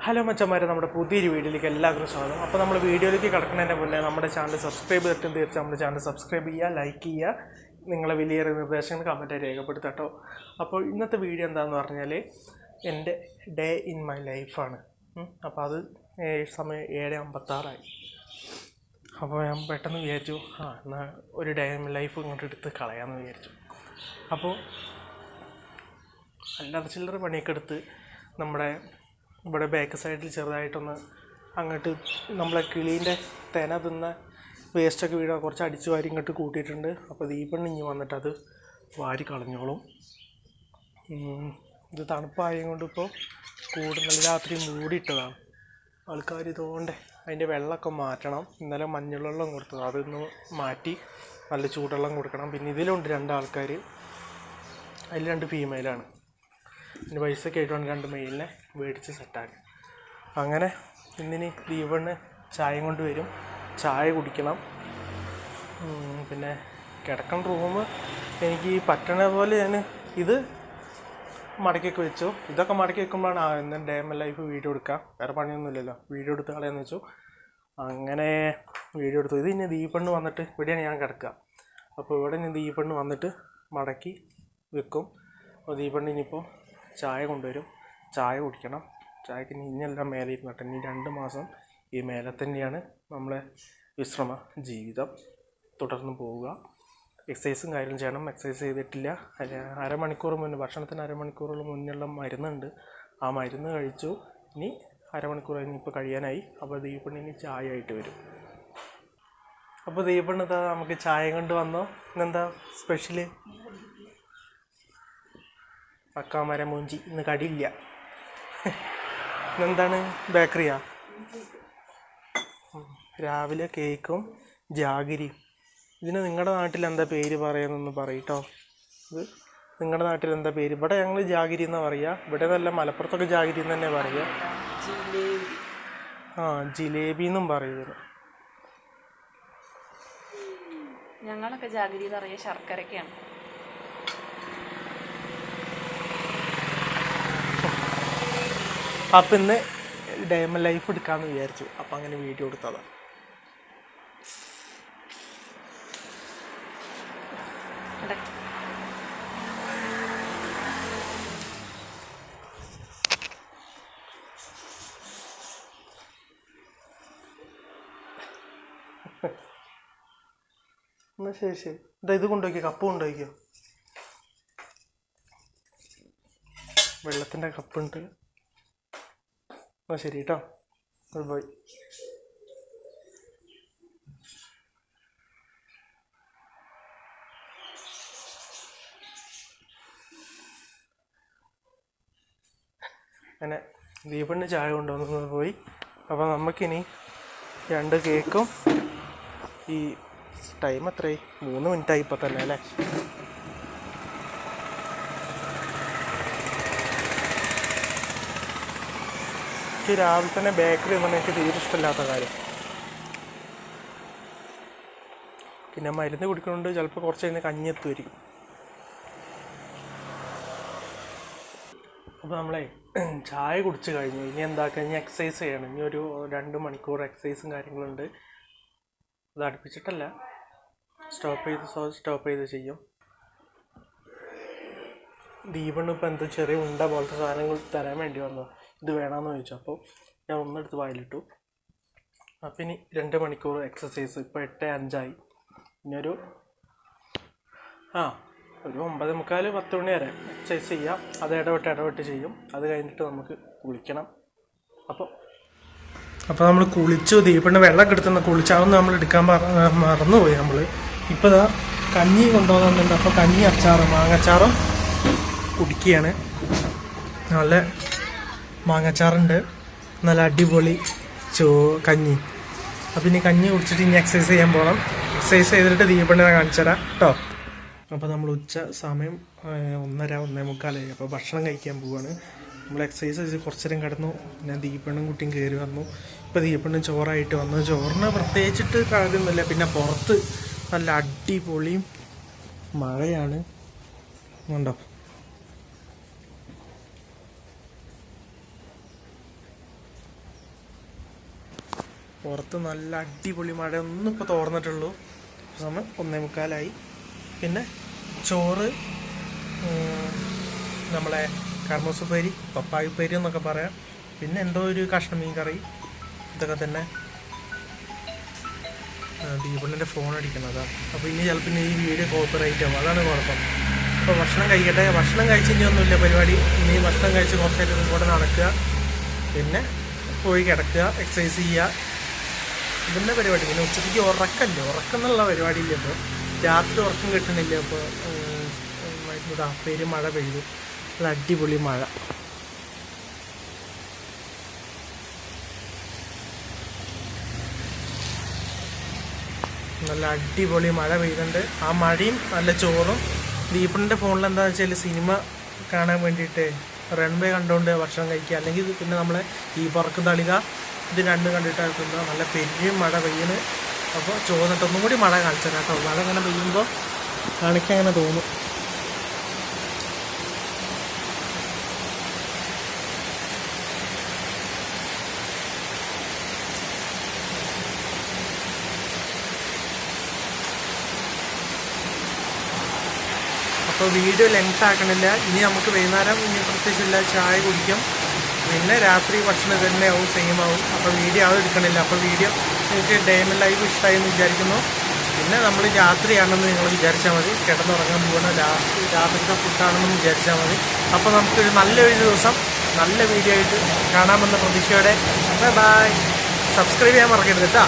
Hello മച്ചന്മാരെ, നമ്മുടെ പുതിയൊരു വീഡിയോയിലേക്ക് എല്ലാവർക്കും സ്വാഗതം. അപ്പോൾ നമ്മൾ വീഡിയോയിലേക്ക് കിടക്കുന്നതിൻ്റെ മുന്നേ നമ്മുടെ ചാനൽ സബ്സ്ക്രൈബ് ചെയ്തിട്ടും തീർച്ചയായും നമ്മുടെ ചാനൽ സബ്സ്ക്രൈബ് ചെയ്യുക, ലൈക്ക് ചെയ്യുക, നിങ്ങളെ വലിയ നിർദ്ദേശങ്ങൾ കമൻറ്റായി രേഖപ്പെടുത്തട്ടോ. അപ്പോൾ ഇന്നത്തെ വീഡിയോ എന്താണെന്ന് പറഞ്ഞാൽ എൻ്റെ ഡേ ഇൻ മൈ ലൈഫാണ്. അപ്പോൾ അത് സമയം 7:56. അപ്പോൾ ഞാൻ പെട്ടെന്ന് വിചാരിച്ചു എന്നാൽ ഒരു ഡേ ഇൻ മൈ ലൈഫ് ഇങ്ങോട്ട് എടുത്ത് കളയാമെന്ന് വിചാരിച്ചു. അപ്പോൾ അല്ലാതെ ചില്ലറ പണിയൊക്കെ എടുത്ത് നമ്മുടെ ഇവിടെ ബാക്ക് സൈഡിൽ ചെറുതായിട്ടൊന്ന് അങ്ങോട്ട് നമ്മളെ കിളീൻ്റെ തേന തിന്ന വേസ്റ്റൊക്കെ വീഴാൻ കുറച്ച് അടിച്ച് വാരി ഇങ്ങോട്ട് കൂട്ടിയിട്ടുണ്ട്. അപ്പോൾ ദീപണ്ണ് ഇനി വന്നിട്ട് അത് വാരി കളഞ്ഞോളും. ഇത് തണുപ്പായത് കൊണ്ട് ഇപ്പോൾ കൂടുതൽ രാത്രി മൂടിയിട്ടതാണ്. ആൾക്കാർ ഇതുകൊണ്ട് അതിൻ്റെ വെള്ളമൊക്കെ മാറ്റണം. ഇന്നലെ മഞ്ഞൾവെള്ളം കൊടുത്തത് അതൊന്ന് മാറ്റി നല്ല ചൂടുവെള്ളം കൊടുക്കണം. പിന്നെ ഇതിലുണ്ട് 2 ആൾക്കാർ, അതിൽ 2 ഫീമെയിലാണ്. പിന്നെ പൈസയൊക്കെ ആയിട്ടാണ് 2 മെയിലിനെ മേടിച്ച് സെറ്റാക്കി. അങ്ങനെ ഇന്നിനി ദീപണ്ണ് ചായ കൊണ്ട് വരും, ചായ കുടിക്കണം. പിന്നെ കിടക്കുന്ന റൂം എനിക്ക് പറ്റണ പോലെ ഞാൻ ഇത് മടക്കിയൊക്കെ വെച്ചു. ഇതൊക്കെ മടക്കി വെക്കുമ്പോഴാണ് ഇന്ന് ഡേ മൈ ലൈഫ് വീഡിയോ എടുക്കാം, വേറെ പണിയൊന്നുമില്ലല്ലോ, വീഡിയോ എടുത്ത് കളയാന്ന് വെച്ചു. അങ്ങനെ വീഡിയോ എടുത്തു. ഇത് ഇനി ദീപണ്ണ് വന്നിട്ട് ഇവിടെയാണ് ഞാൻ കിടക്കുക. അപ്പോൾ ഇവിടെ ഇനി ദീപണ്ണ് വന്നിട്ട് മടക്കി വെക്കും. അപ്പോൾ ദീപണ്ണ് ഇനിയിപ്പോൾ ചായ കൊണ്ടുവരും, ചായ കുടിക്കണം. ചായക്ക് ഇനിയെല്ലാം മേലെ ഇരുന്നിട്ട് ഇനി 2 മാസം ഈ മേലെ തന്നെയാണ് നമ്മളെ വിശ്രമ ജീവിതം തുടർന്ന് പോവുക. എക്സസൈസും കാര്യങ്ങളും ചെയ്യണം. എക്സസൈസ് ചെയ്തിട്ടില്ല. അരമണിക്കൂർ മുന്നേ, ഭക്ഷണത്തിന് അരമണിക്കൂറോളം മുന്നുള്ള മരുന്നുണ്ട്, ആ മരുന്ന് കഴിച്ചു. ഇനി അരമണിക്കൂർ കഴിഞ്ഞ് ഇപ്പോൾ കഴിയാനായി. അപ്പോൾ ദീപണ്ണിന് ചായ ആയിട്ട് വരും. അപ്പോൾ ദീപണ്ണ് ഇതാ നമുക്ക് ചായ കൊണ്ട് വന്നോ. ഇന്നെന്താ സ്പെഷ്യല്? പക്കാമര മൂഞ്ചി, ഇന്ന് കടിയില്ല. ഇന്നെന്താണ്, ബേക്കറിയാ? രാവിലെ കേക്കും ജാഗിരിയും. ഇതിന് നിങ്ങളുടെ നാട്ടിൽ എന്താ പേര് പറയുന്നതെന്ന് പറയട്ടോ. ഇത് നിങ്ങളുടെ നാട്ടിൽ എന്താ പേര്? ഇവിടെ ഞങ്ങൾ ജാഗിരി എന്നാണ് പറയുക. ഇവിടെ നല്ല മലപ്പുറത്തൊക്കെ ജാഗിരി എന്ന് തന്നെ പറയുക. ജിലേബി എന്നും പറയുന്നത്. ഞങ്ങളൊക്കെ ജാഗിരി എന്ന് പറയുക ശർക്കരക്കാണ്. അപ്പം ഇന്ന് ഡേ മൈ ലൈഫ് എടുക്കാമെന്ന് വിചാരിച്ചു. അപ്പം അങ്ങനെ വീഡിയോ എടുത്തതാണ്. എന്നാൽ ശരി. ഇതാ ഇത് കൊണ്ടുപോയിക്കോ, കപ്പ് കൊണ്ടുപോയിക്കോ. വെള്ളത്തിൻ്റെ കപ്പുണ്ട്. ശരി കേട്ടോ, അത് പോയി. അങ്ങനെ ദീപണ്ണ് ചായ കൊണ്ടുവന്നത് പോയി. അപ്പോൾ നമുക്കിനി 2 കേക്കും ഈ ടൈം എത്രയായി? 3 മിനിറ്റായി ഇപ്പോൾ തന്നെ അല്ലേ? രാവിലെ തന്നെ ബേക്കറി ഒന്നും എനിക്ക് തീരെ ഇഷ്ടമില്ലാത്ത കാര്യം. പിന്നെ മരുന്ന് കുടിക്കുന്നുണ്ട്, ചിലപ്പോൾ കുറച്ച് കഴിഞ്ഞ് കഞ്ഞി എത്തുമായിരിക്കും. അപ്പോൾ നമ്മളെ ചായ കുടിച്ച് കഴിഞ്ഞു. ഇനി എന്താക്കുക, ഇനി എക്സസൈസ് ചെയ്യണം. ഇനി ഒരു 2 മണിക്കൂർ എക്സസൈസും കാര്യങ്ങളുണ്ട്. ഇത് അടുപ്പിച്ചിട്ടല്ല, സ്റ്റോപ്പ് ചെയ്ത് ചെയ്യും. ദീപണ്ണ് ഇപ്പോൾ എന്തോ ചെറിയ ഉണ്ട പോലത്തെ സാധനങ്ങൾ തരാൻ വേണ്ടി വന്നു. ഇത് വേണമെന്ന് ചോദിച്ചു. അപ്പോൾ ഞാൻ ഒന്നെടുത്ത് വായിലിട്ടു. അപ്പം ഇനി 2 മണിക്കൂർ എക്സസൈസ്. ഇപ്പോൾ 8:05. ഇനിയൊരു ഒരു 9:45 10 മണി വരെ എക്സസൈസ് ചെയ്യാം. അത് ഇടവിട്ട് ചെയ്യും. അത് കഴിഞ്ഞിട്ട് നമുക്ക് കുളിക്കണം. അപ്പോൾ നമ്മൾ കുളിച്ചു. ദീപണ്ണ് വെള്ളമൊക്കെ എടുത്തുനിന്ന് കുളിച്ചാവുന്ന നമ്മൾ എടുക്കാൻ മറന്നുപോയി നമ്മൾ. ഇപ്പോൾ ഇതാ കഞ്ഞി കൊണ്ടുപോകുന്നുണ്ട്. അപ്പോൾ കഞ്ഞി മാങ്ങച്ചാറും കുടിക്കുകയാണ്. നല്ല മാങ്ങച്ചാറുണ്ട്, നല്ല അടിപൊളി കഞ്ഞി. അപ്പം ഇനി കഞ്ഞി കുടിച്ചിട്ട് ഇനി എക്സസൈസ് ചെയ്യാൻ പോകണം. എക്സസൈസ് ചെയ്തിട്ട് ദീപണ്ണിനെ കാണിച്ചു തരാം കേട്ടോ. അപ്പോൾ നമ്മൾ ഉച്ച സമയം 1:30-1:45. അപ്പോൾ ഭക്ഷണം കഴിക്കാൻ പോവുകയാണ്. നമ്മൾ എക്സസൈസ് ചെയ്ത് കുറച്ച് നേരം കിടന്നു. പിന്നെ ദീപണ്ണും കുട്ടിയും കയറി വന്നു. ഇപ്പോൾ ദീപണ്ണും ചോറായിട്ട് വന്നു. ചോറിന് പ്രത്യേകിച്ചിട്ട് കാര്യമൊന്നുമില്ല. പിന്നെ പുറത്ത് നല്ല അടിപൊളിയും മഴയാണ്. ഉണ്ടോ? പുറത്ത് നല്ല അടിപൊളി മഴ ഒന്നും ഇപ്പോൾ തോർന്നിട്ടുള്ളൂ. സമയം 1:45. പിന്നെ ചോറ്, നമ്മളെ കർമ്മസുപ്പേരി, പപ്പായ ഉപ്പേരി എന്നൊക്കെ പറയാം. പിന്നെ എന്തോ ഒരു കഷ്ണം മീൻ കറി, ഇതൊക്കെ തന്നെ. ദീപണ്ണിൻ്റെ ഫോൺ അടിക്കുന്നതാണ്. അപ്പോൾ ഇനി ചിലപ്പോൾ ഈ വീഡിയോ കോപ്പിറൈറ്റ് ആവും, അതാണ് കുഴപ്പം. അപ്പോൾ ഭക്ഷണം കഴിക്കട്ടെ. ഭക്ഷണം കഴിച്ച് ഇനിയൊന്നുമില്ല പരിപാടി. ഇനി ഭക്ഷണം കഴിച്ച് കുറച്ച് നേരം കൂടെ നടക്കുക, പിന്നെ പോയി കിടക്കുക, എക്സസൈസ് ചെയ്യുക, ഇതിൻ്റെ പരിപാടി. പിന്നെ ഉച്ചയ്ക്ക് ഉറക്കമില്ല, ഉറക്കം എന്നുള്ള പരിപാടിയില്ല. ഇപ്പോൾ രാത്രി ഉറക്കം കിട്ടണില്ല. അപ്പോൾ ഇതാ പെരുമഴ പെയ്തു, നല്ല അടിപൊളി മഴ. നല്ല അടിപൊളി മഴ പെയ്യുന്നുണ്ട്. ആ മഴയും നല്ല ചോറും. ദീപണിൻ്റെ ഫോണിൽ എന്താണെന്ന് വെച്ചാൽ സിനിമ കാണാൻ വേണ്ടിയിട്ട് റൺവേ കണ്ടുകൊണ്ട് ഭക്ഷണം കഴിക്കുക, അല്ലെങ്കിൽ പിന്നെ നമ്മളെ ഈ പറക്കും തളിക, ഇത് രണ്ടും കണ്ടിട്ടാണ് തിന്നുക. നല്ല പെരും മഴ പെയ്യുന്നു. അപ്പോൾ ചോദിട്ട് ഒന്നും കൂടി മഴ കാണിച്ചാൽ കേട്ടോ. മഴ ഇങ്ങനെ പെയ്യുമ്പോൾ കാണിക്കാൻ അങ്ങനെ തോന്നും. അപ്പോൾ വീഡിയോ ലെങ്ത് ആക്കണില്ല. ഇനി നമുക്ക് വൈകുന്നേരം ഇനി പ്രത്യേകിച്ചില്ല, ചായ കുടിക്കും, പിന്നെ രാത്രി ഭക്ഷണം തന്നെ ആവും, സെയിം ആവും. അപ്പോൾ വീഡിയോ ആവും എടുക്കണില്ല. അപ്പോൾ വീഡിയോ നിങ്ങൾക്ക് ഡേ ഇൻ ലൈഫ് ഇഷ്ടമായി എന്ന് വിചാരിക്കുന്നു. പിന്നെ നമ്മൾ രാത്രിയാണെന്ന് നിങ്ങൾ വിചാരിച്ചാൽ മതി, കിടന്നുറങ്ങാൻ പോകുന്ന രാത്രിത്തെ ഫുഡാണെന്ന് വിചാരിച്ചാൽ മതി. അപ്പോൾ നമുക്കൊരു നല്ലൊരു ദിവസം നല്ല വീഡിയോ ആയിട്ട് കാണാമെന്ന പ്രതീക്ഷയോടെ ബൈ. സബ്സ്ക്രൈബ് ചെയ്യാൻ മറക്കരുത് കേട്ടോ.